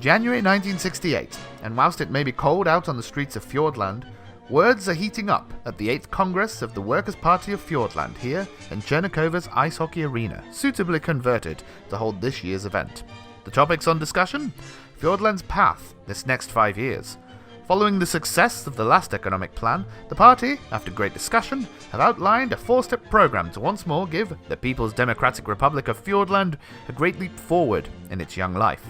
January 1968, and whilst it may be cold out on the streets of Fjordland, words are heating up at the 8th Congress of the Workers' Party of Fjordland here in Chernicova's ice hockey arena, suitably converted to hold this year's event. The topics on discussion? Fjordland's path this next 5 years. Following the success of the last economic plan, the party, after great discussion, have outlined a 4-step programme to once more give the People's Democratic Republic of Fjordland a great leap forward in its young life.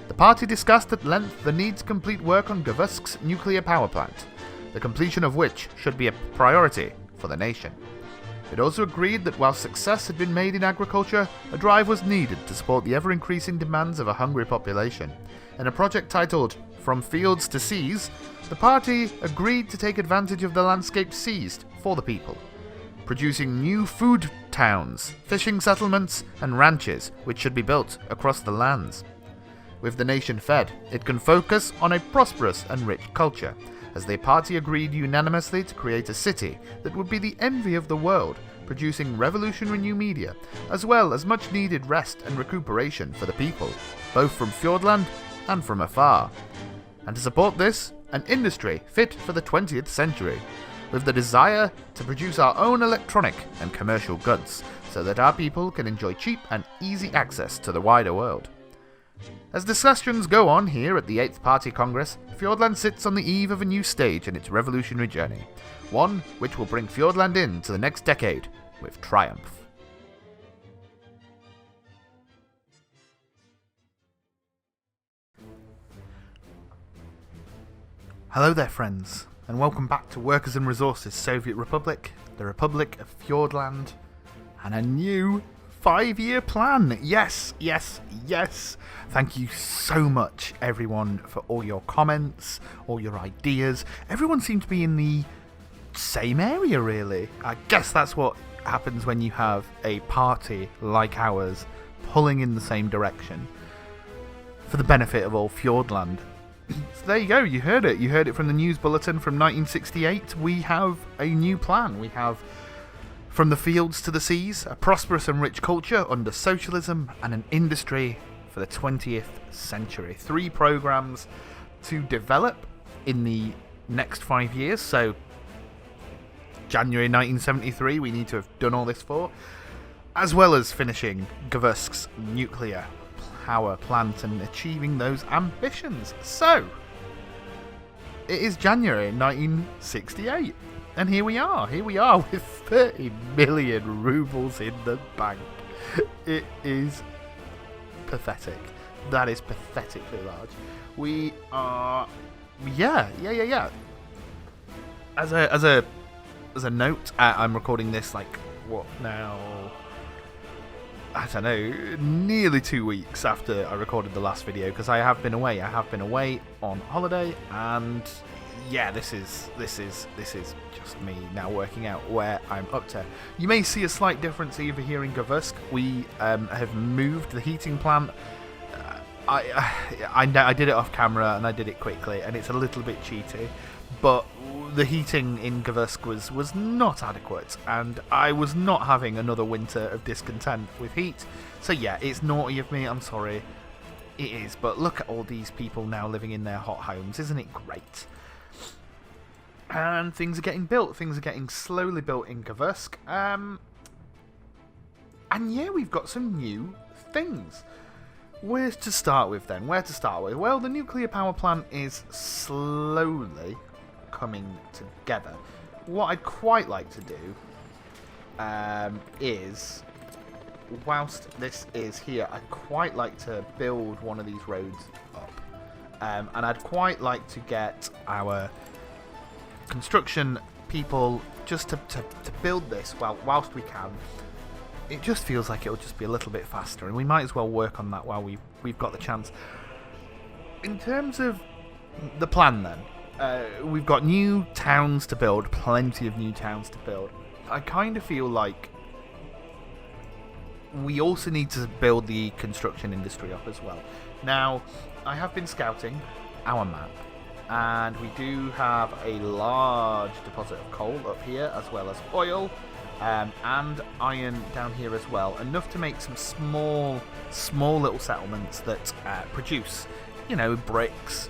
The party discussed at length the need to complete work on Gavuk's nuclear power plant, the completion of which should be a priority for the nation. It also agreed that while success had been made in agriculture, a drive was needed to support the ever-increasing demands of a hungry population. In a project titled From Fields to Seas, the party agreed to take advantage of the landscape seized for the people, producing new food towns, fishing settlements, and ranches which should be built across the lands. With the nation fed, it can focus on a prosperous and rich culture, as the party agreed unanimously to create a city that would be the envy of the world, producing revolutionary new media, as well as much needed rest and recuperation for the people, both from Fjordland and from afar. And to support this, an industry fit for the 20th century, with the desire to produce our own electronic and commercial goods, so that our people can enjoy cheap and easy access to the wider world. As discussions go on here at the 8th Party Congress, Fjordland sits on the eve of a new stage in its revolutionary journey, one which will bring Fjordland into the next decade with triumph. Hello there, friends, and welcome back to Workers and Resources Soviet Republic, the Republic of Fjordland, and a new 5-year plan. Yes. Thank you so much, everyone, for all your comments, all your ideas. Everyone seemed to be in the same area, really. I guess that's what happens when you have a party like ours pulling in the same direction for the benefit of all Fjordland. So there you go, you heard it. You heard it from the news bulletin from 1968. We have a new plan. We have From the Fields to the Seas, a prosperous and rich culture under socialism, and an industry for the 20th century. 3 programs to develop in the next 5 years. So January 1973 we need to have done all this for, as well as finishing Gavuk's nuclear power plant and achieving those ambitions. So it is January 1968. And here we are with 30 million rubles in the bank. It is pathetic. That is pathetically large. We are, yeah. As a note, I'm recording this like what now? I don't know, nearly 2 weeks after I recorded the last video, because I have been away. I have been away on holiday, and yeah, this is just me now working out where I'm up to. You may see a slight difference over here in Gavuk. We have moved the heating plant. I did it off camera and I did it quickly, and it's a little bit cheaty, but the heating in Gavuk was not adequate, and I was not having another winter of discontent with heat. So yeah, it's naughty of me, I'm sorry. It is, but look at all these people now living in their hot homes. Isn't it great? And things are getting built. Things are getting slowly built in Gavuk. And yeah, we've got some new things. Where to start with then? Well, the nuclear power plant is slowly coming together. What I'd quite like to do is, whilst this is here, I'd quite like to build one of these roads up. And I'd quite like to get our construction people just to build this whilst we can. It just feels like it'll just be a little bit faster, and we might as well work on that while we've got the chance. In terms of the plan then, we've got new towns to build, plenty of new towns to build. I kind of feel like we also need to build the construction industry up as well. Now, I have been scouting our map, and we do have a large deposit of coal up here, as well as oil and iron down here as well, enough to make some small little settlements that produce you know, bricks.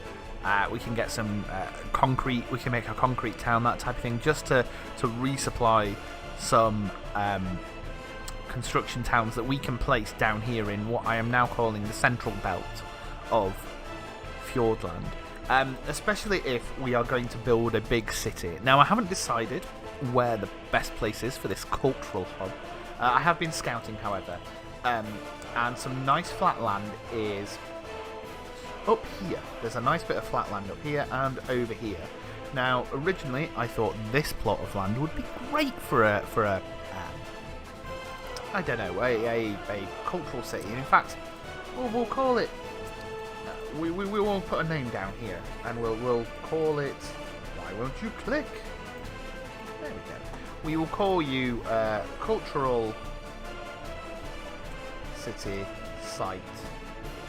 We can get some concrete. We can make a concrete town, that type of thing, just to resupply some construction towns that we can place down here in what I am now calling the central belt of Fjordland. Especially if we are going to build a big city. Now, I haven't decided where the best place is for this cultural hub. I have been scouting, however, and some nice flat land is up here. There's a nice bit of flat land up here and over here. Now, originally, I thought this plot of land would be great for a I don't know, a cultural city. In fact, we'll call it. We will put a name down here, and we'll call it. Why won't you click? There we go. We will call you Cultural City Site.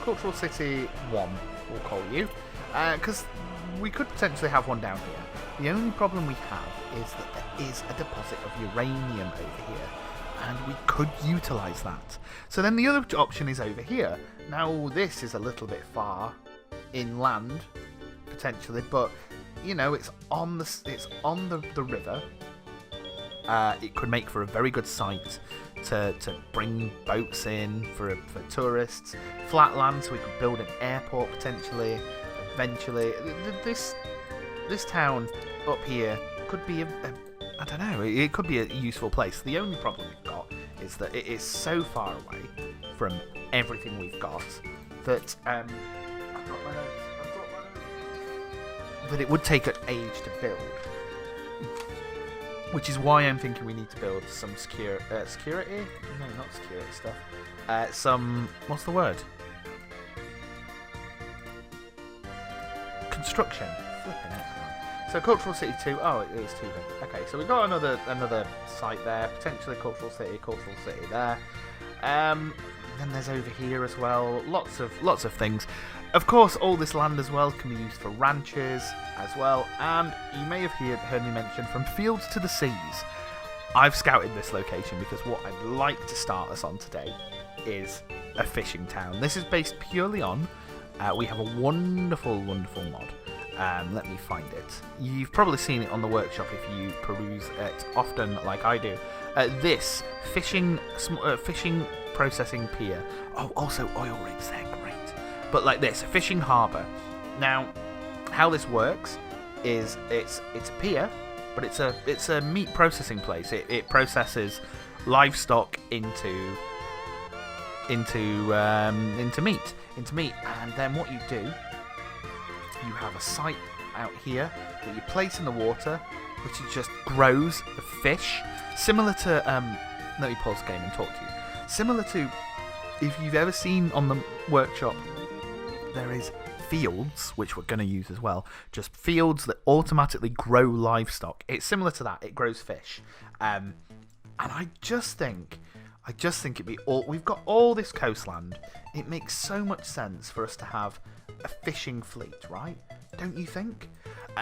Cultural City 1, we'll call you. Because we could potentially have one down here. The only problem we have is that there is a deposit of uranium over here, and we could utilise that. So then the other option is over here. Now, this is a little bit far inland, potentially, but you know, it's on the river. It could make for a very good site to bring boats in for tourists. Flat land, so we could build an airport potentially. Eventually, this town up here could be I don't know. It could be a useful place. The only problem we've got is that it is so far away from everything we've got that I've got my notes. That it would take an age to build. Which is why I'm thinking we need to build some security. No, not security stuff. Some, what's the word? Construction. Flipping it. So Cultural City 2. Oh, it is 2 big. Okay, so we've got another site there. Potentially Cultural City there. Then there's over here as well. Lots of things. Of course, all this land as well can be used for ranches as well. And you may have heard me mention from fields to the seas. I've scouted this location because what I'd like to start us on today is a fishing town. This is based purely on. We have a wonderful mod. Let me find it. You've probably seen it on the workshop if you peruse it often, like I do. This fishing processing pier. Oh, also oil rigs. They're great. But like this, a fishing harbour. Now, how this works is it's a pier, but it's a meat processing place. It processes livestock into meat, and then what you do, you have a site out here that you place in the water, which it just grows the fish, similar to let me pause the game and talk to you. Similar to, if you've ever seen on the workshop, there is fields, which we're going to use as well, just fields that automatically grow livestock. It's similar to that. It grows fish, and I just think it'd be all. We've got all this coastland. It makes so much sense for us to have a fishing fleet, right? Don't you think?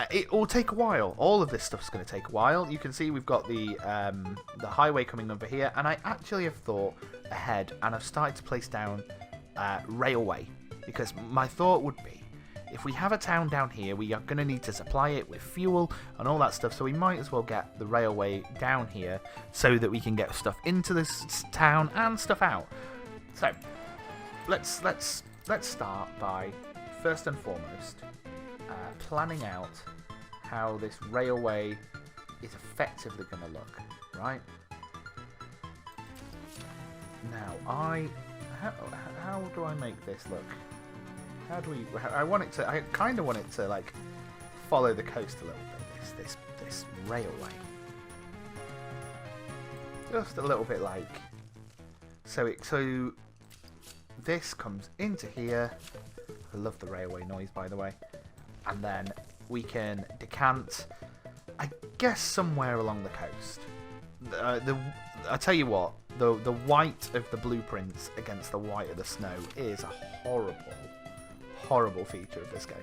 It will take a while. All of this stuff's going to take a while. You can see we've got the highway coming over here, and I actually have thought ahead, and I've started to place down railway, because my thought would be, if we have a town down here, we are going to need to supply it with fuel and all that stuff, so we might as well get the railway down here so that we can get stuff into this town and stuff out. So, let's start by, first and foremost, planning out how this railway is effectively going to look, right? Now, how do I make this look? I kind of want it to like follow the coast a little bit. This railway, just a little bit like so. This comes into here. I love the railway noise, by the way. And then we can decant, I guess, somewhere along the coast. I tell you what, the white of the blueprints against the white of the snow is a horrible feature of this game.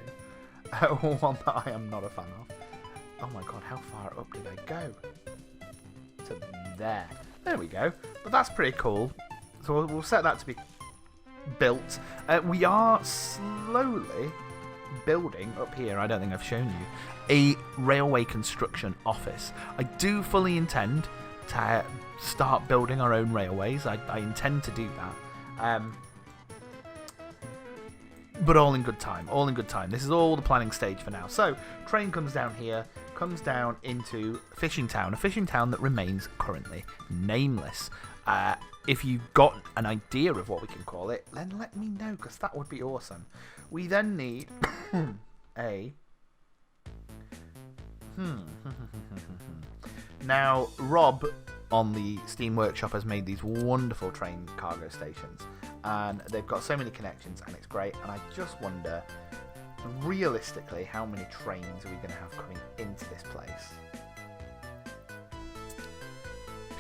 One that I am not a fan of. Oh my god, how far up did I go? To there. There we go. But that's pretty cool. So we'll set that to be built. We are slowly building up here, I don't think I've shown you, a railway construction office. I do fully intend to start building our own railways. I intend to do that. But all in good time, all in good time. This is all the planning stage for now. So, train comes down here, comes down into Fishing Town, a fishing town that remains currently nameless. If you've got an idea of what we can call it, then let me know, because that would be awesome. We then need a... Now, Rob on the Steam Workshop has made these wonderful train cargo stations, and they've got so many connections, and it's great. And I just wonder, realistically, how many trains are we going to have coming into this place?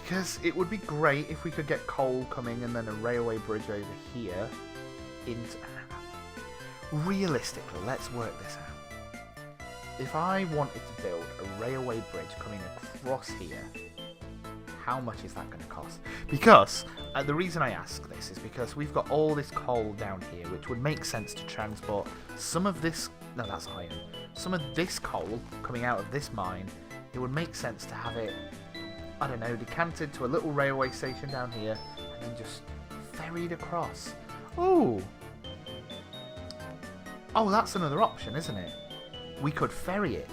Because it would be great if we could get coal coming and then a railway bridge over here into... Realistically, let's work this out. If I wanted to build a railway bridge coming across here, how much is that going to cost? Because, the reason I ask this is because we've got all this coal down here, which would make sense to transport some of this... No, that's iron. Some of this coal coming out of this mine, it would make sense to have it, I don't know, decanted to a little railway station down here, and then just ferried across. Ooh! Oh, that's another option, isn't it? We could ferry it.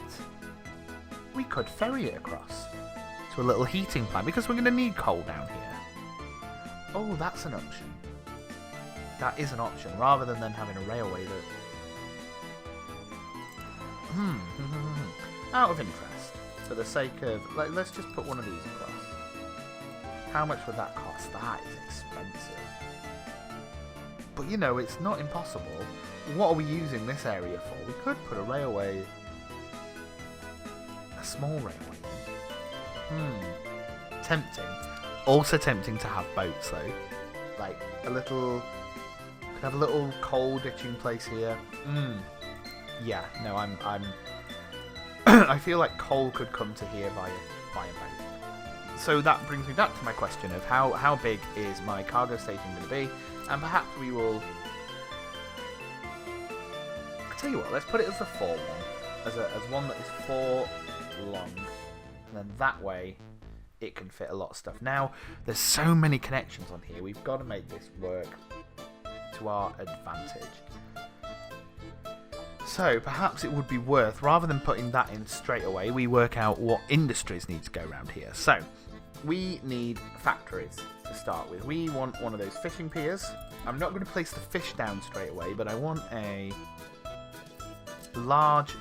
We could ferry it across to a little heating plant, because we're going to need coal down here. Oh, that's an option. That is an option, rather than having a railway that... Out of interest, for the sake of... let's just put one of these across. How much would that cost? That is expensive. But, you know, it's not impossible. What are we using this area for? We could put a railway... a small railway. Tempting. Also tempting to have boats, though. Like, a little... Could have a little coal ditching place here. Yeah, no, I'm... I feel like coal could come to here via boat. So that brings me back to my question of how big is my cargo station going to be? And perhaps we will... I'll tell you what, let's put it as the 4 one. As one that is 4 long. And then that way, it can fit a lot of stuff. Now, there's so many connections on here. We've got to make this work to our advantage. So, perhaps it would be worth, rather than putting that in straight away, we work out what industries need to go around here. So, we need factories to start with. We want one of those fishing piers. I'm not going to place the fish down straight away, but I want a large...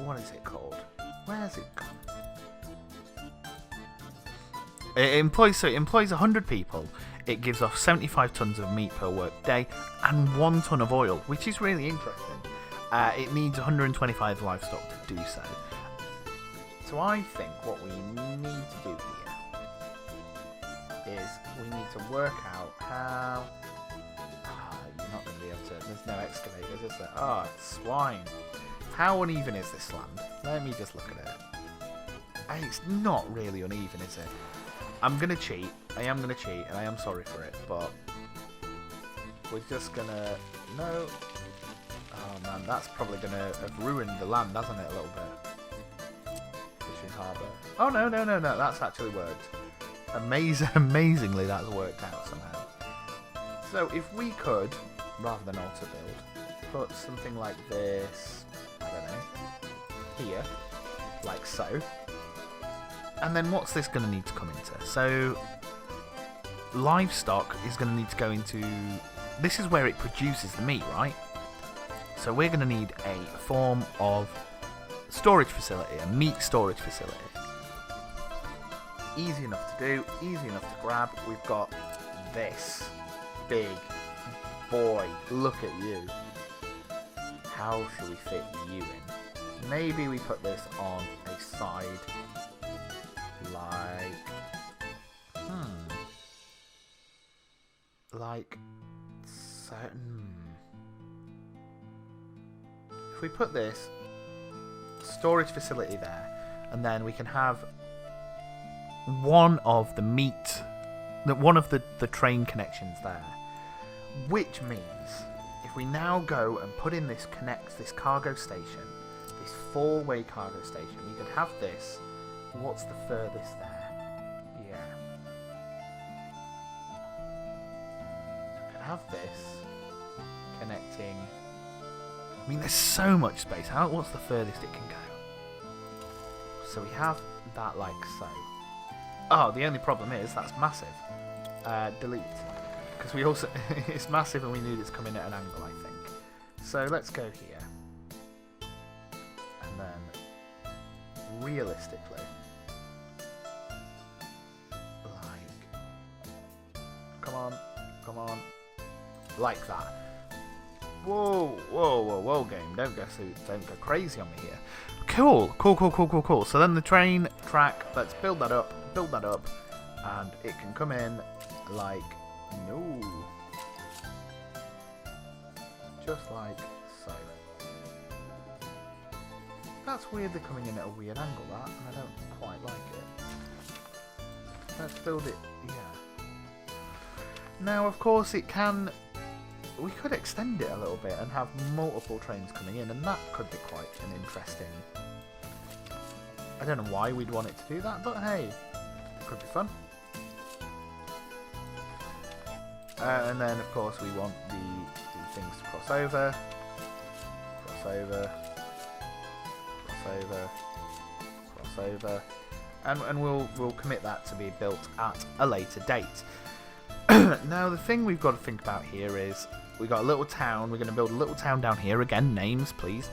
What is it called? Where's it gone? It employs 100 people. It gives off 75 tons of meat per work day and 1 ton of oil, which is really interesting. It needs 125 livestock to do so. So I think what we need to do here is we need to work out how... you're not going to be able to... There's no excavators, is there? Swine. How uneven is this land? Let me just look at it. It's not really uneven, is it? I'm going to cheat. I am going to cheat, and I am sorry for it, but... We're just going to... No... Oh man, that's probably going to have ruined the land, hasn't it, a little bit? Fishing harbour. Oh, no, that's actually worked. Amazingly, that's worked out somehow. So, if we could, rather than auto build, put something like this, I don't know, here, like so. And then what's this going to need to come into? So, livestock is going to need to go into... This is where it produces the meat, right? So we're going to need a form of storage facility, a meat storage facility. Easy enough to do, easy enough to grab. We've got this big boy. Look at you. How should we fit you in? Maybe we put this on a side like certain... If we put this storage facility there, and then we can have one of the meat, one of the train connections there. Which means if we now go and put in this cargo station, this 4-way cargo station, we could have this. What's the furthest there? Yeah. So we could have this connecting. I mean, there's so much space. What's the furthest it can go? So we have that like so. Oh, the only problem is that's massive. Delete. Because we also it's massive and we need it's coming at an angle, I think. So let's go here. And then realistically, like, come on, like that. Whoa, game! Don't go crazy on me here. Cool. So then the train track. Let's build that up, and it can come in like just like so. That's weirdly coming in at a weird angle, that, and I don't quite like it. Let's build it. Yeah. Now, of course, it can. We could extend it a little bit and have multiple trains coming in, and that could be quite an interesting. I don't know why we'd want it to do that, but hey, it could be fun. And then, of course, we want the things to cross over, and we'll commit that to be built at a later date. Now, the thing we've got to think about here is we've got a little town. We're going to build a little town down here. Again, names, please,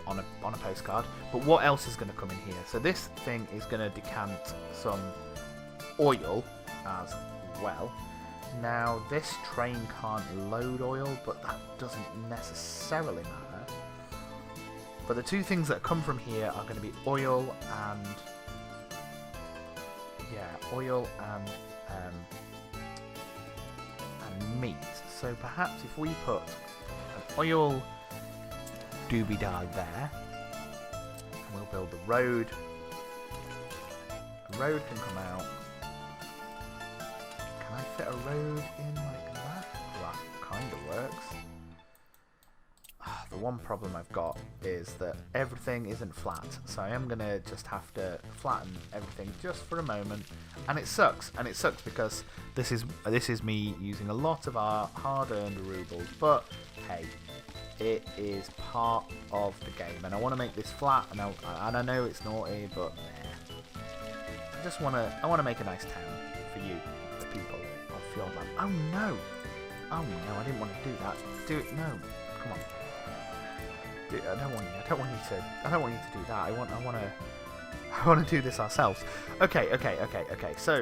on a postcard. But what else is going to come in here? So this thing is going to decant some oil as well. Now, this train can't load oil, but that doesn't necessarily matter. But the two things that come from here are going to be oil and meat. So perhaps if we put an oil doobie-die there, and we'll build the road. The road can come out. Can I fit a road in like that? That kind of works. The one problem I've got is that everything isn't flat, so I am going to just have to flatten everything just for a moment, and it sucks because this is me using a lot of our hard-earned rubles, but hey, it is part of the game, and I want to make this flat, and I know it's naughty, but I want to make a nice town for you, the people of Fjordland. Oh no, I didn't want to do that. Do it, no, come on. I don't want you to do that. I want to do this ourselves. Okay. So,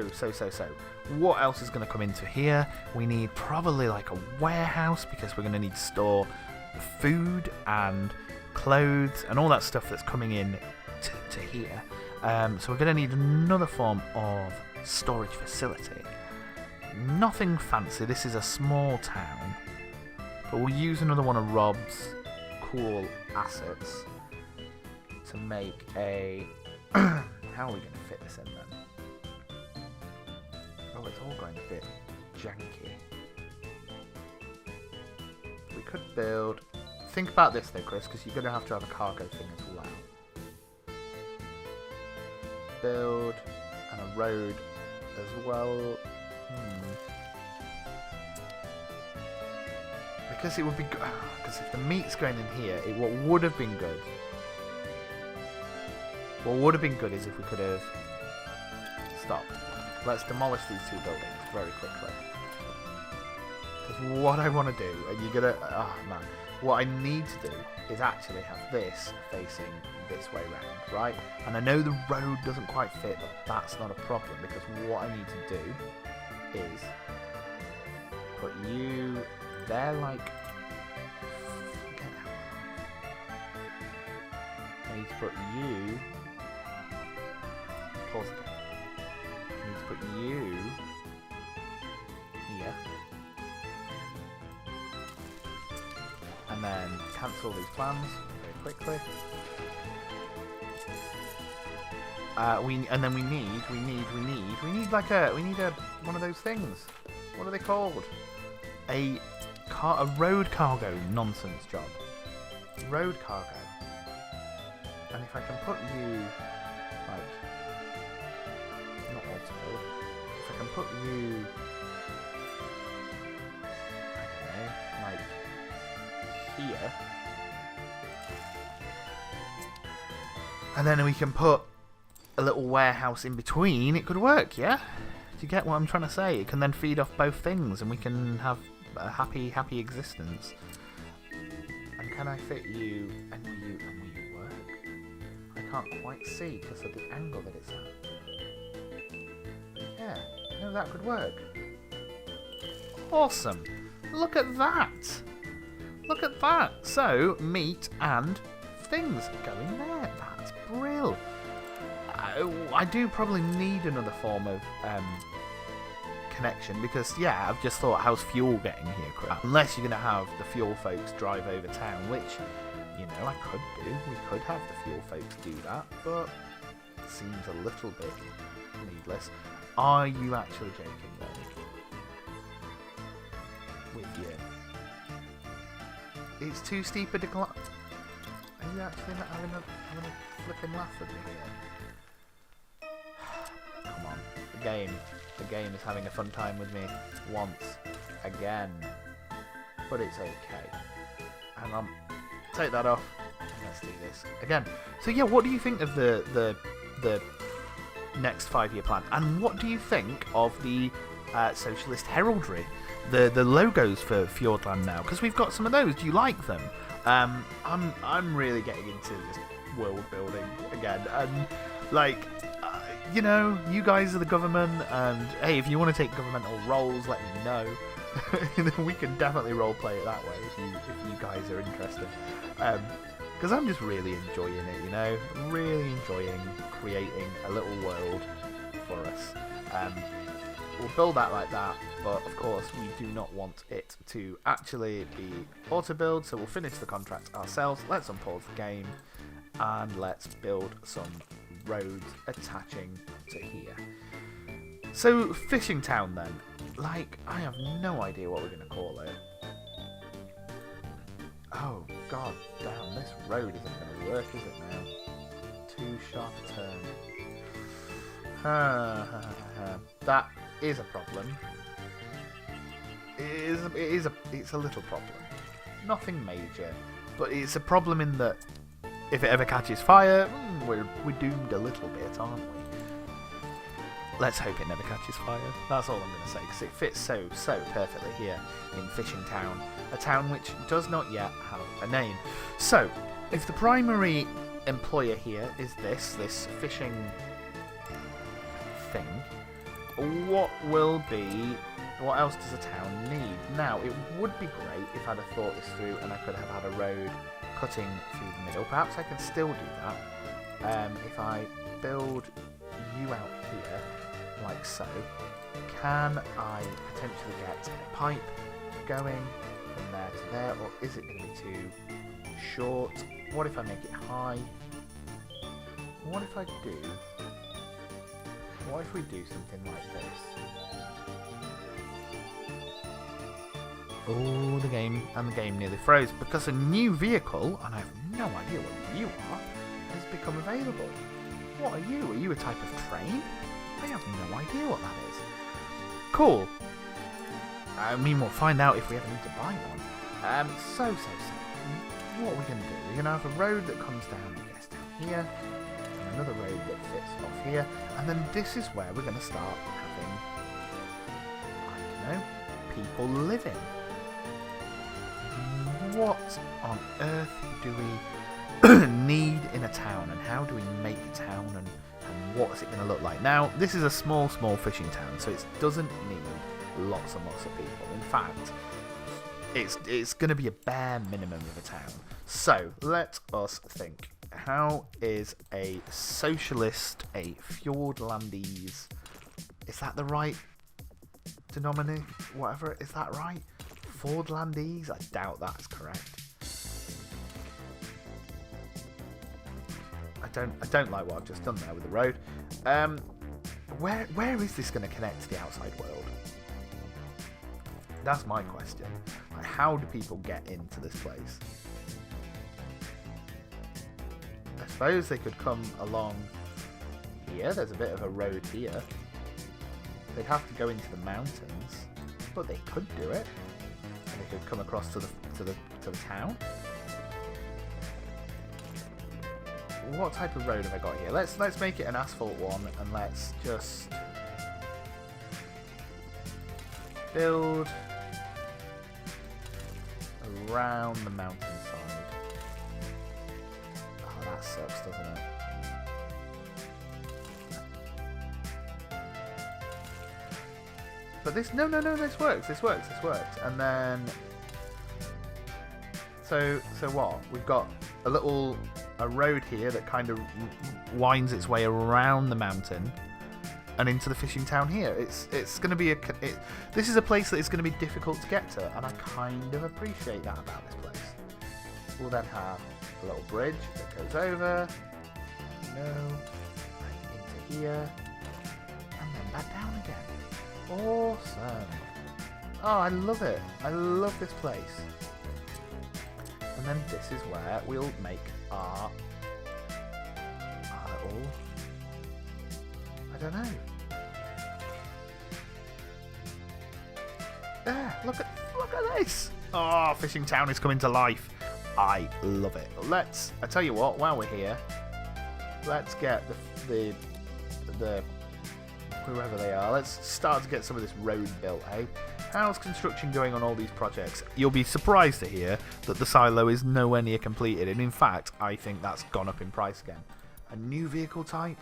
what else is going to come into here? We need probably like a warehouse because we're going to need to store food and clothes and all that stuff that's coming in to here. So we're going to need another form of storage facility. Nothing fancy. This is a small town, but we'll use another one of Rob's cool assets to make a. How are we going to fit this in then? Oh, it's all going a bit janky. We could build. Think about this though, Chris, because you're going to have a cargo thing as well. Build and a road as well. Because it would be good. Because if the meat's going in here, what would have been good. What would have been good is if we could have stopped. Let's demolish these two buildings very quickly. Because what I want to do, and you're gonna, oh man, what I need to do is actually have this facing this way round, right? And I know the road doesn't quite fit, but that's not a problem because what I need to do is put you there like. Get out. I need to put you. Pause again. I need to put you here. And then cancel these plans very quickly. We need like we need one of those things. What are they called? a road cargo nonsense job. Road cargo. And if I can put you, like, not auto-build, if I can put you, I don't know, like, here. And then we can put a little warehouse in between, it could work, yeah? Do you get what I'm trying to say? It can then feed off both things and we can have a happy existence. And can I fit you, and will you work? I can't quite see because of the angle that it's at. Yeah, no, that could work. Awesome! Look at that! Look at that! So, meat and things go in there. That's brilliant. I do probably need another form of connection because, yeah, I've just thought, how's fuel getting here, Chris? Unless you're going to have the fuel folks drive over town, which, you know, I could do. We could have the fuel folks do that, but it seems a little bit needless. Are you actually joking, though? With you? It's too steep a decline. Are you actually not having a flipping laugh at me here? Come on. The game is having a fun time with me once again. But it's okay. Hang on. Take that off. Let's do this again. So yeah, what do you think of the next 5-year plan? And what do you think of the socialist heraldry? The logos for Fjordland now? Because we've got some of those. Do you like them? I'm really getting into this world building again, and like, you know, you guys are the government, and hey, if you want to take governmental roles, let me know. We can definitely roleplay it that way if you guys are interested. Because I'm just really enjoying it, you know, really enjoying creating a little world for us. We'll build that like that, but of course we do not want it to actually be auto-build, so we'll finish the contract ourselves. Let's unpause the game, and let's build some roads attaching to here. So, Fishing Town then. Like, I have no idea what we're going to call it. Oh, god damn, this road isn't going to work, is it now? Too sharp a turn. That is a problem. It's a little problem. Nothing major, but it's a problem in that if it ever catches fire, we're doomed a little bit, aren't we? Let's hope it never catches fire. That's all I'm going to say, because it fits so perfectly here in Fishing Town, a town which does not yet have a name. So, if the primary employer here is this fishing thing, what else does a town need? Now, it would be great if I'd have thought this through and I could have had a road cutting through the middle. Perhaps I can still do that. If I build you out here, like so, can I potentially get a pipe going from there to there, or is it going to be too short? What if I make it high? What if we do something like this? Oh, the game nearly froze because a new vehicle, and I have no idea what you are, has become available. What are you? Are you a type of train? I have no idea what that is. Cool. I mean, we'll find out if we ever need to buy one. So. What are we going to do? We're going to have a road that comes down, I guess, down here, and another road that fits off here, and then this is where we're going to start having, I don't know, people living. What on earth do we need in a town, and how do we make a town, and what is it going to look like? Now, this is a small fishing town, so it doesn't need lots and lots of people. In fact, it's going to be a bare minimum of a town. So, let us think. How is a socialist, a Fjordlandese, is that the right denominator? Whatever, is that right? Fjordlandese? I doubt that's correct. I don't like what I've just done there with the road. Where is this going to connect to the outside world? That's my question. Like, how do people get into this place? I suppose they could come along here. There's a bit of a road here. They'd have to go into the mountains, but they could do it. And they could come across to the town. What type of road have I got here? Let's make it an asphalt one, and let's just build around the mountainside. Oh, that sucks, doesn't it? But this, no, this works. And then, so what? We've got a road here that kind of winds its way around the mountain and into the fishing town here. It's going to be this is a place that is going to be difficult to get to, and I kind of appreciate that about this place. We'll then have a little bridge that goes over, right into here, and then back down again. Awesome. Oh, I love it. I love this place. And then this is where we'll make our little, I don't know. There, look at this. Oh, fishing town is coming to life. I love it. I tell you what, while we're here, let's get the whoever they are, let's start to get some of this road built, hey? How's construction going on all these projects? You'll be surprised to hear that the silo is nowhere near completed, and in fact, I think that's gone up in price again. A new vehicle type?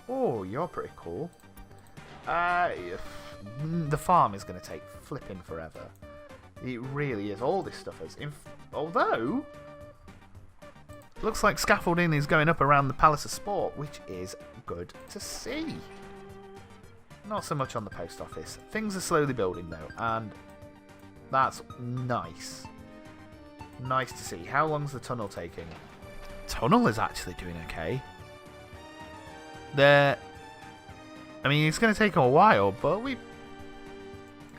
Oh, you're pretty cool. The farm is going to take flipping forever. It really is. All this stuff is. Although, looks like scaffolding is going up around the Palace of Sport, which is good to see. Not so much on the post office. Things are slowly building though, and that's nice. Nice to see. How long's the tunnel taking? Tunnel is actually doing okay. I mean, it's going to take a while, but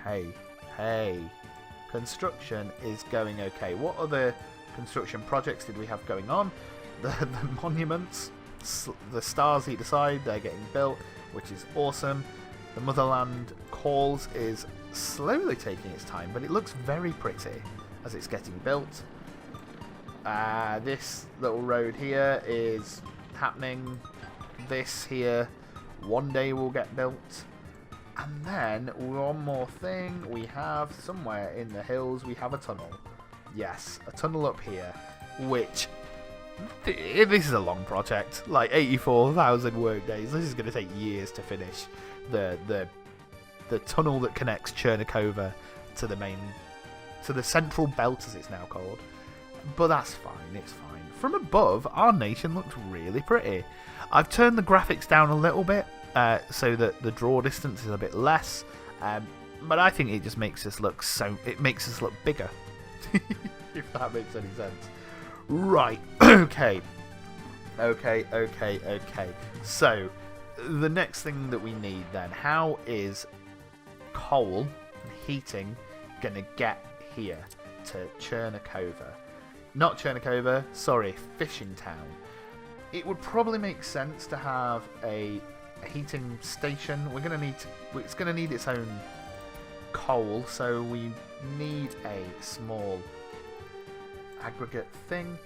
Hey. Construction is going okay. What other construction projects did we have going on? The monuments, the stars either side, they're getting built, which is awesome. The Motherland Calls is slowly taking its time, but it looks very pretty as it's getting built. This little road here is happening. This here one day will get built. And then one more thing, we have somewhere in the hills, we have a tunnel. Yes, a tunnel up here, which this is a long project, like 84,000 work days. This is going to take years to finish. The tunnel that connects Chernakova to the central belt, as it's now called. But that's fine, it's fine. From above, our nation looks really pretty. I've turned the graphics down a little bit so that the draw distance is a bit less, but I think it just makes us look bigger. If that makes any sense. Right, okay. So, the next thing that we need then, how is coal and heating going to get here to Chernakova? Not Chernakova, sorry, Fishing Town. It would probably make sense to have a heating station. It's going to need its own coal, so we need a small aggregate thing.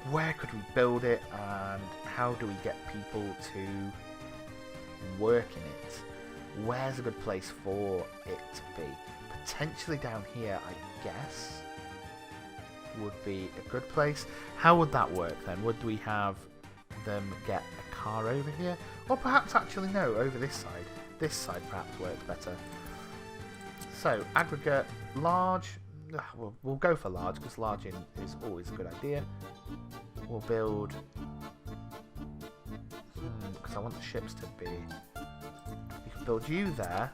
Where could we build it, and how do we get people to work in it? Where's a good place for it to be? Potentially down here, I guess, would be a good place. How would that work then? Would we have them get a car over here? Or perhaps actually no, over this side. This side perhaps works better. So, aggregate, large. We'll go for large, because large is always a good idea. We'll build... because I want the ships to be... We can build you there.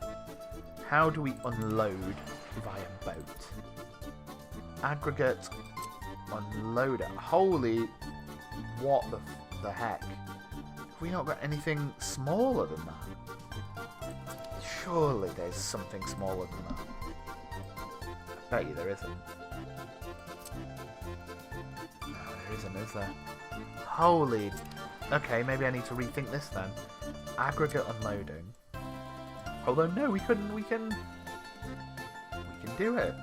How do we unload via boat? Aggregate, unloader. Holy... what the heck? Have we not got anything smaller than that? Surely there's something smaller than that. Bet you there isn't. No, there isn't, is there? Holy... Okay, maybe I need to rethink this then. Aggregate unloading. Although, no, we couldn't... We can do it.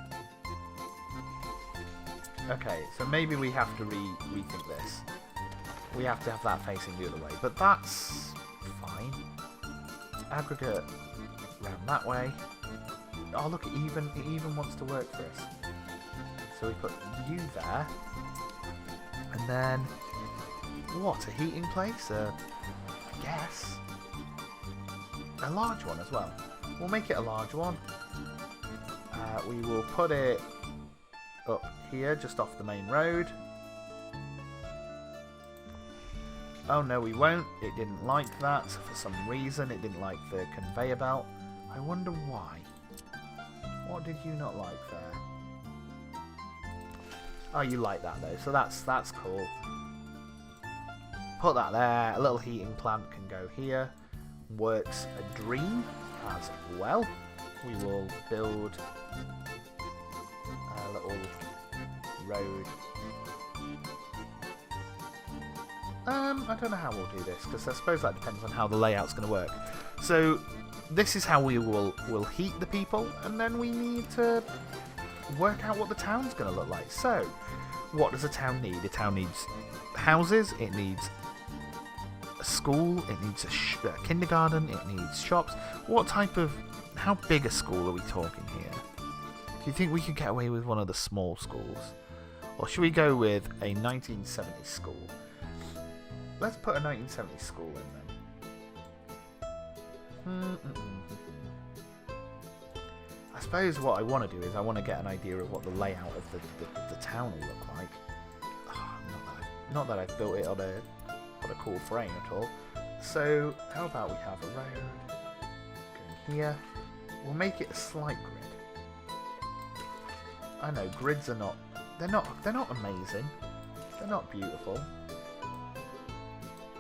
Okay, so maybe we have to rethink this. We have to have that facing the other way, but that's fine. Aggregate round that way. Oh look, it even wants to work for us. So we put you there, and then what? A heating place? I guess a large one as well. We'll make it a large one. We will put it up here, just off the main road. Oh no, we won't. It didn't like that for some reason. It didn't like the conveyor belt. I wonder why. What did you not like there? Oh, you like that though, so that's cool. Put that there. A little heating plant can go here. Works a dream as well. We will build a little road. I don't know how we'll do this, because I suppose that depends on how the layout's going to work. So, this is how we'll heat the people, and then we need to work out what the town's going to look like. So, what does a town need? A town needs houses, it needs a school, it needs a kindergarten, it needs shops. What type of... How big a school are we talking here? Do you think we could get away with one of the small schools? Or should we go with a 1970s school? Let's put a 1970s school in then. I suppose what I want to do is I want to get an idea of what the layout of the town will look like. Oh, not that I've built it on a cool frame at all. So how about we have a road going here? We'll make it a slight grid. I know grids are not. They're not amazing. They're not beautiful.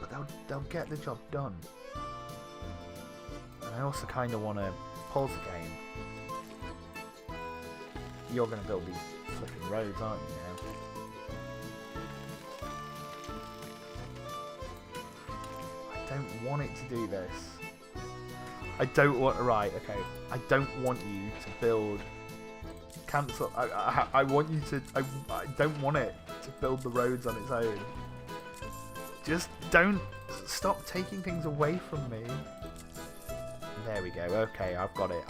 But they'll get the job done. And I also kind of want to pause the game. You're going to build these flipping roads, aren't you now? I don't want it to do this. I don't want... Right, okay. I don't want you to build... Cancel... I want you to... I don't want it to build the roads on its own. Just don't stop taking things away from me. There we go. Okay, I've got it.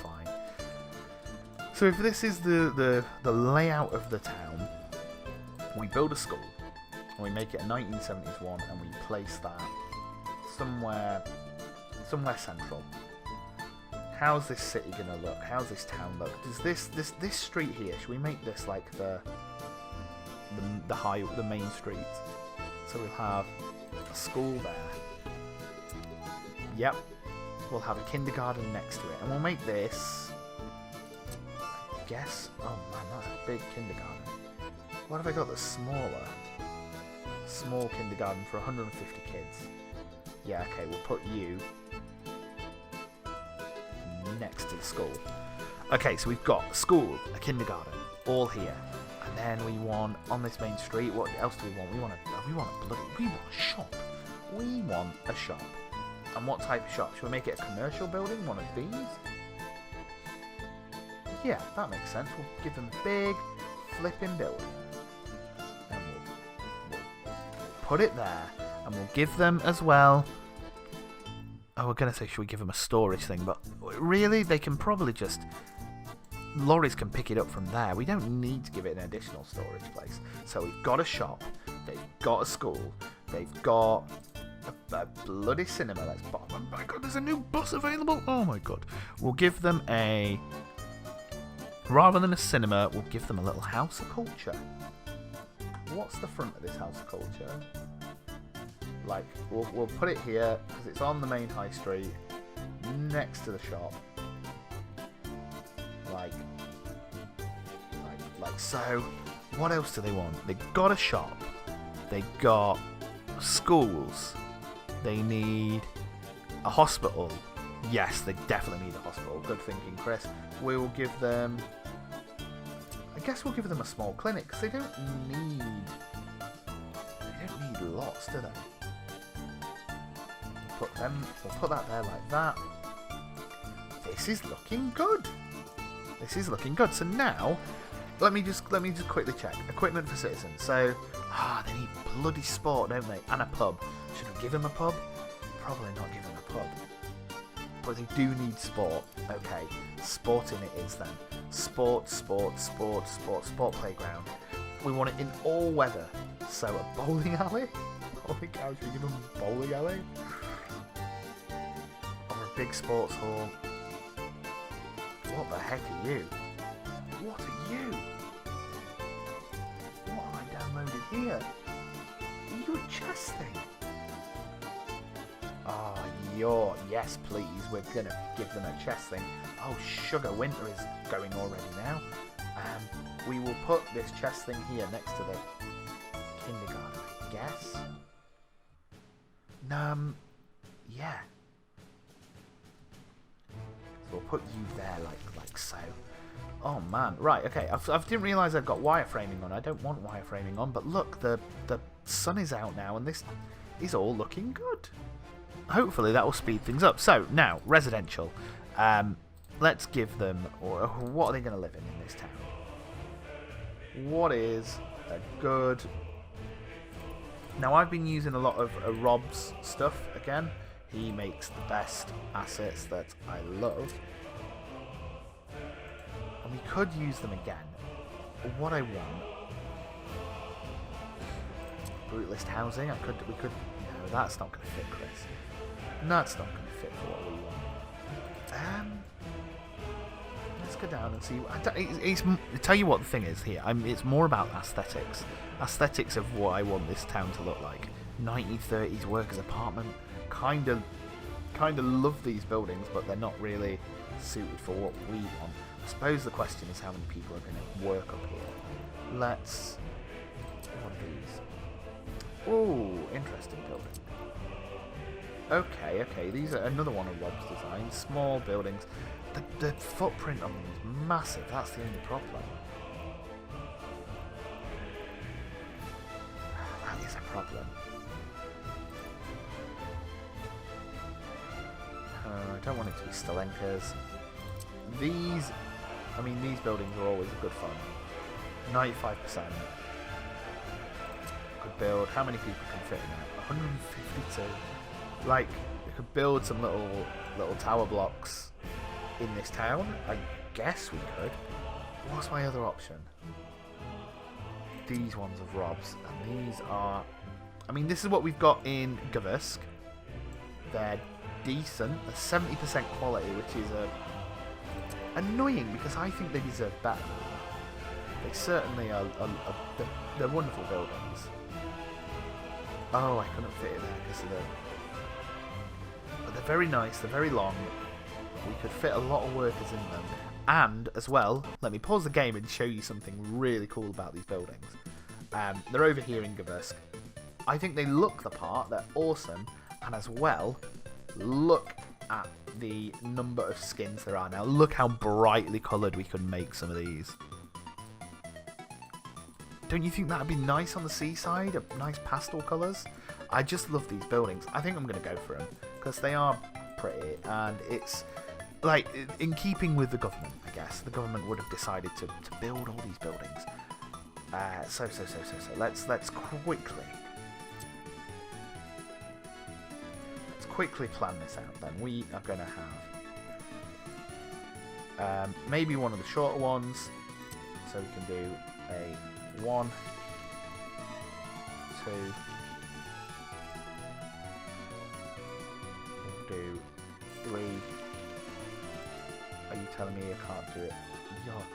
Fine. So if this is the layout of the town, we build a school, and we make it a 1970s one, and we place that somewhere central. How's this city gonna look? How's this town look? Does this street here? Should we make this like the main street? So we'll have a school there. Yep. We'll have a kindergarten next to it. And we'll make this... I guess... Oh man, that's a big kindergarten. What have I got that's smaller? Small kindergarten for 150 kids. Yeah, okay, we'll put you next to the school. Okay, so we've got a school, a kindergarten, all here. And then we want, on this main street, what else do we want? We want a shop. We want a shop. And what type of shop? Should we make it a commercial building? One of these? Yeah, that makes sense. We'll give them a big flipping building. And we'll put it there. And we'll give them as well... Oh, we're going to say, should we give them a storage thing? But really, they can probably just... Lorries can pick it up from there. We don't need to give it an additional storage place. So we've got a shop. They've got a school. They've got a bloody cinema. Oh my god, there's a new bus available. Oh my god. We'll give them a... Rather than a cinema, we'll give them a little house of culture. What's the front of this house of culture? Like, we'll put it here because it's on the main high street, next to the shop. Like so. What else do they want? They got a shop. They got schools. They need a hospital. Yes, they definitely need a hospital. Good thinking, Chris. We will give them guess we'll give them a small clinic, because they don't need lots, do they? We'll put that there like that. This is looking good. This is looking good. So now, let me just quickly check. Equipment for citizens. So, they need bloody sport, don't they? And a pub. Should we give them a pub? Probably not give them a pub. But they do need sport. Okay, sporting it is then. Sport playground. We want it in all weather. So a bowling alley? Holy cow, should we give them a bowling alley? Or a big sports hall? What the heck are you? What are you? What have I downloaded here? Are you a chess thing? Yes please, we're gonna give them a chess thing. Oh, sugar, winter is going already now. We will put this chess thing here next to the kindergarten, I guess. Yeah. So we'll put you there like so. Oh man, right, okay. I didn't realise I've got wireframing on. I don't want wireframing on, but look, the sun is out now, and this is all looking good. Hopefully that will speed things up. So now, residential. Let's give them. What are they going to live in this town? What is a good? Now I've been using a lot of Rob's stuff again. He makes the best assets that I love. And we could use them again. But what I want... Brutalist housing. We could... No, that's not going to fit, Chris. That's not going to fit for what we want. Let's go down and see... tell you what the thing is here. It's more about aesthetics. Aesthetics of what I want this town to look like. 1930s workers' apartment. Kind of love these buildings, but they're not really suited for what we want. I suppose the question is how many people are going to work up here. Let's... One of these. Ooh, interesting building. Okay, these are another one of Rob's designs. Small buildings. The footprint on them is massive. That's the only problem. That is a problem. I don't want it to be Stelenkas. These buildings are always a good fun. 95%. Could build. How many people can fit in that? 152. Like, we could build some little tower blocks in this town. I guess we could. What's my other option? These ones of Rob's. And these are... this is what we've got in Gavusk. They're decent. They're 70% quality, which is annoying because I think they deserve better. They certainly are. They're wonderful buildings. Oh, I couldn't fit it there because of the... But they're very nice. They're very long. We could fit a lot of workers in them. And, as well, let me pause the game and show you something really cool about these buildings. They're over here in Gavusk. I think they look the part. They're awesome. And as well, look at the number of skins there are now. Look how brightly coloured we could make some of these. Don't you think that would be nice on the seaside? Nice pastel colours? I just love these buildings. I think I'm going to go for them because they are pretty, and it's like in keeping with the government, I guess. The government would have decided to build all these buildings. So let's quickly plan this out then. We are going to have maybe one of the shorter ones, so we can do a 1, 2, we'll do 3. Are you telling me I can't do it? You're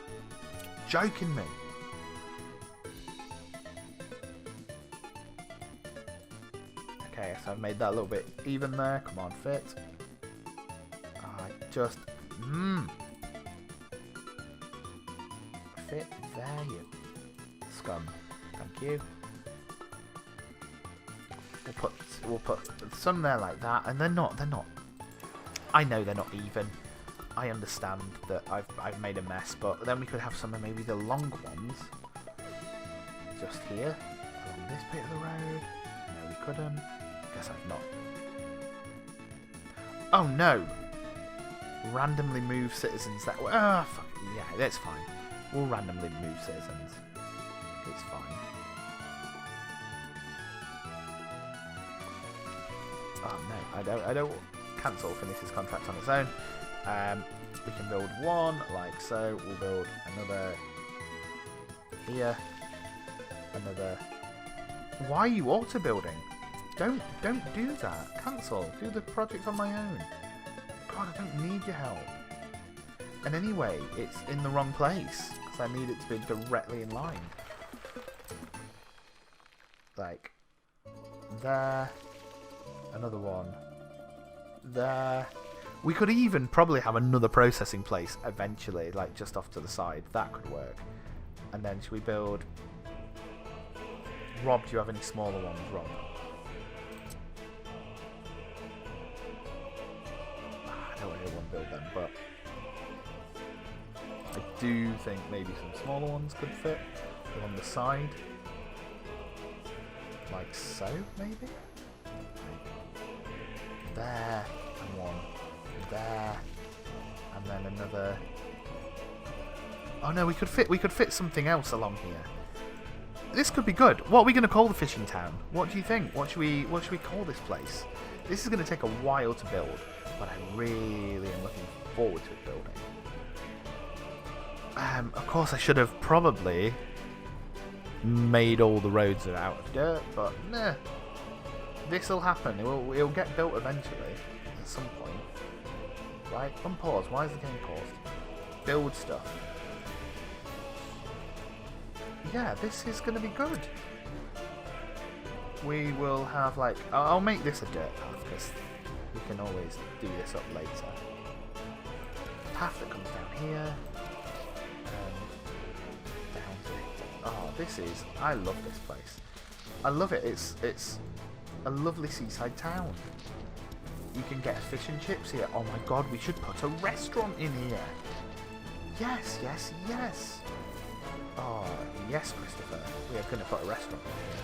joking me. Okay, so I've made that a little bit even there. Come on, fit. Fit there, you scum. Thank you. We'll put some there like that, and they're not. I know they're not even. I understand that I've made a mess, but then we could have some of maybe the long ones just here along this bit of the road. No, we couldn't. Guess I've not. Oh no! Randomly move citizens that way. Ah, fuck. Yeah, that's fine. We'll randomly move citizens. It's fine. Oh no, I don't cancel finish this contract on its own. We can build one like so. We'll build another here. Another. Why are you auto building? Don't do that. Cancel. Do the project on my own. God, I don't need your help. And anyway, it's in the wrong place because I need it to be directly in line. Like there. Another one. There. We could even probably have another processing place eventually, like just off to the side. That could work. And then should we build... Rob, do you have any smaller ones, Rob? I don't really want to build them, but... I do think maybe some smaller ones could fit on the side. Like so, maybe? There, and one. There, and then another. Oh no, we could fit something else along here. This could be good. What are we going to call the fishing town? What do you think? What should we call this place? This is going to take a while to build, but I really am looking forward to it building. Of course, I should have probably made all the roads out of dirt, but nah. This'll happen. It'll get built eventually at some point. Right? Unpause. Why is the game paused? Build stuff. Yeah, this is going to be good. We will have like... I'll make this a dirt path because we can always do this up later. Path that comes down here. Down to it. Oh, this is... I love this place. I love it. It's a lovely seaside town. You can get fish and chips here. Oh my god, we should put a restaurant in here. Yes, yes, yes. Oh, yes, Christopher. We are going to put a restaurant in here.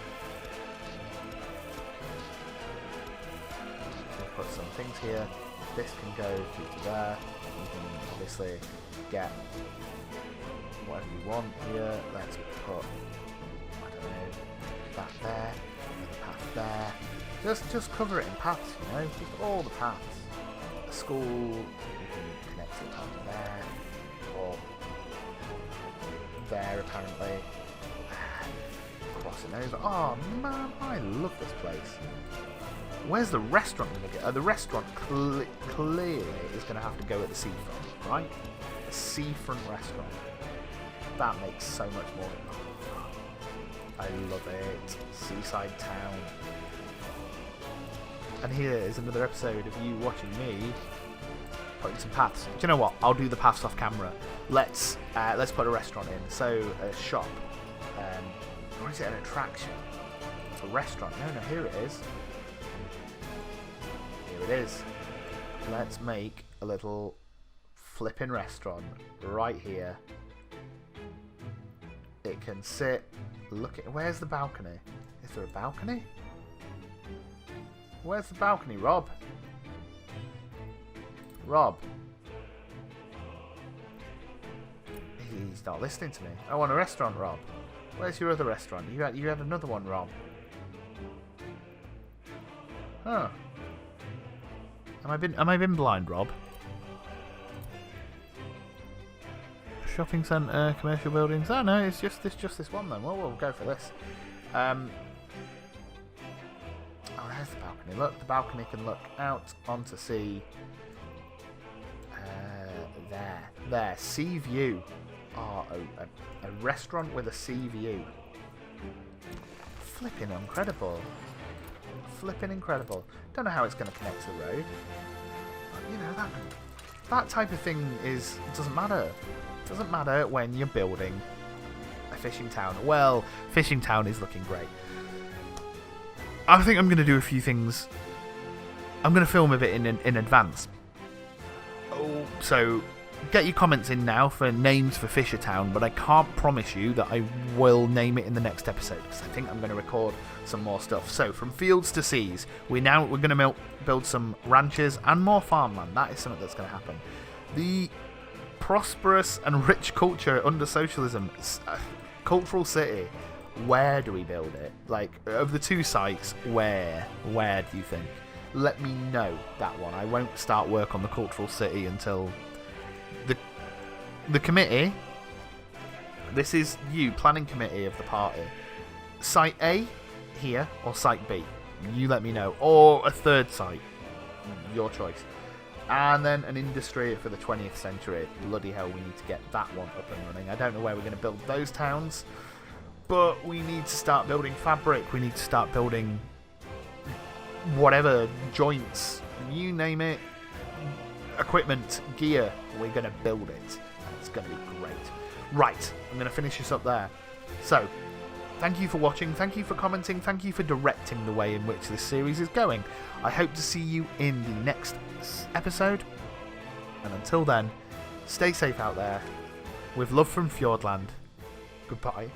We'll put some things here. This can go through to there. You can obviously get whatever you want here. Let's put, I don't know, that there. Another path there. Just cover it in paths, you know, just all the paths. A school, you can connect it up there, or there apparently. Crossing over. Oh man, I love this place. Where's the restaurant going to go? The restaurant clearly is going to have to go at the seafront, right? A seafront restaurant. That makes so much more. I love it. Seaside town. And here is another episode of you watching me putting some paths. Do you know what? I'll do the paths off camera. Let's put a restaurant in. So a shop. Or is it an attraction? A restaurant. No, here it is. Here it is. Let's make a little flipping restaurant right here. It can sit. Look at. Where's the balcony? Is there a balcony? Where's the balcony, Rob? Rob. He's not listening to me. I want a restaurant, Rob. Where's your other restaurant? You had another one, Rob. Huh. Am I been blind, Rob? Shopping centre, commercial buildings. Oh no, it's just this one then. Well, we'll go for this. Oh, there's the balcony. Look, the balcony can look out onto sea. There. Sea view. Oh, a restaurant with a sea view. Flipping incredible. Flipping incredible. Don't know how it's going to connect to the road. But, you know, that type of thing doesn't matter. It doesn't matter when you're building a fishing town. Well, fishing town is looking great. I think I'm going to do a few things. I'm going to film a bit in advance. So get your comments in now for names for Fishertown, but I can't promise you that I will name it in the next episode, because I think I'm going to record some more stuff. So from fields to seas, we're going to build some ranches and more farmland. That is something that's going to happen. The prosperous and rich culture under socialism, cultural city. Where do we build it? Like, of the two sites, where do you think? Let me know that one. I won't start work on the cultural city until the committee. This is you, planning committee of the party. Site A here or site B? You let me know. Or a third site, your choice. And then an industry for the 20th century. Bloody hell, we need to get that one up and running. I don't know where we're going to build those towns. But we need to start building fabric, we need to start building whatever, joints, you name it, equipment, gear, we're going to build it. And it's going to be great. Right, I'm going to finish this up there. So, thank you for watching, thank you for commenting, thank you for directing the way in which this series is going. I hope to see you in the next episode. And until then, stay safe out there. With love from Fjordland. Goodbye.